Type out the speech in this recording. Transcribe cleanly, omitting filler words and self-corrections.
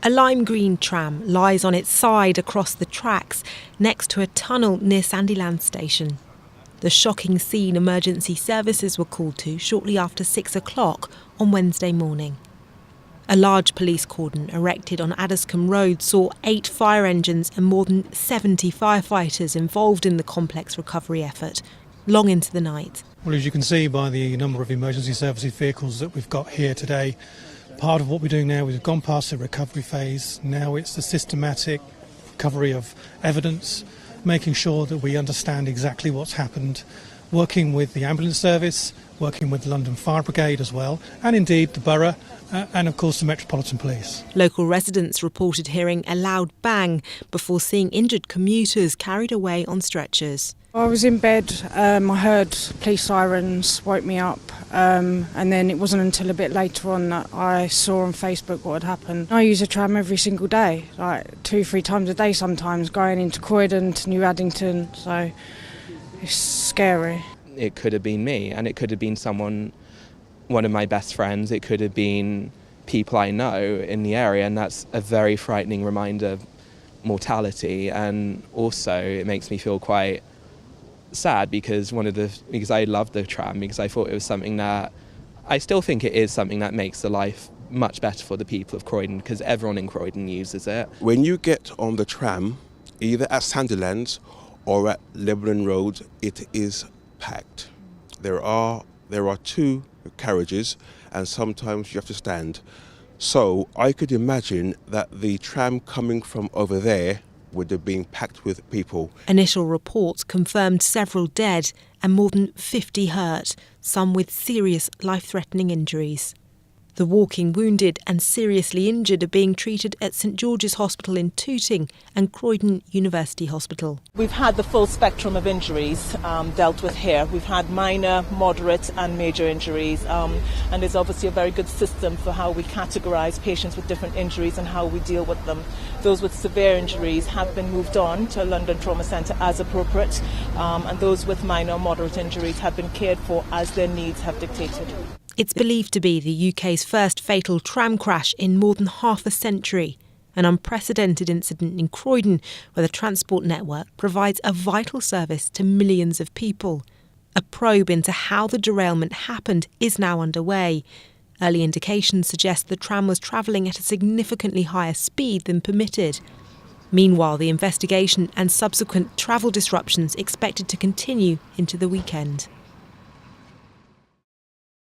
A lime green tram lies on its side across the tracks next to a tunnel near Sandyland station. The shocking scene emergency services were called to shortly after 6 o'clock on Wednesday morning. A large police cordon erected on Addiscombe Road saw 8 fire engines and more than 70 firefighters involved in the complex recovery effort, long into the night. Well, as you can see by the number of emergency services vehicles that we've got here today, part of what we're doing now is we've gone past the recovery phase. Now it's the systematic recovery of evidence, making sure that we understand exactly what's happened, working with the ambulance service, working with the London Fire Brigade as well, and indeed the borough and of course the Metropolitan Police. Local residents reported hearing a loud bang before seeing injured commuters carried away on stretchers. I was in bed, I heard police sirens woke me up, and then it wasn't until a bit later on that I saw on Facebook what had happened. I use a tram every single day, like 2-3 times a day sometimes, going into Croydon to New Addington, so it's scary. It could have been me, and it could have been one of my best friends, it could have been people I know in the area, and that's a very frightening reminder of mortality. And also it makes me feel quite sad because I love the tram, because I thought it was something that, I still think it is something that makes the life much better for the people of Croydon, because everyone in Croydon uses it. When you get on the tram, either at Sandylands or at Lebanon Road, it is packed. There are 2 carriages and sometimes you have to stand. So I could imagine that the tram coming from over there would have been packed with people. Initial reports confirmed several dead and more than 50 hurt, some with serious life-threatening injuries. The walking wounded and seriously injured are being treated at St George's Hospital in Tooting and Croydon University Hospital. We've had the full spectrum of injuries dealt with here. We've had minor, moderate and major injuries, and there's obviously a very good system for how we categorise patients with different injuries and how we deal with them. Those with severe injuries have been moved on to London Trauma Centre as appropriate, and those with minor or moderate injuries have been cared for as their needs have dictated. It's believed to be the UK's first fatal tram crash in more than half a century, an unprecedented incident in Croydon where the transport network provides a vital service to millions of people. A probe into how the derailment happened is now underway. Early indications suggest the tram was travelling at a significantly higher speed than permitted. Meanwhile, the investigation and subsequent travel disruptions expected to continue into the weekend.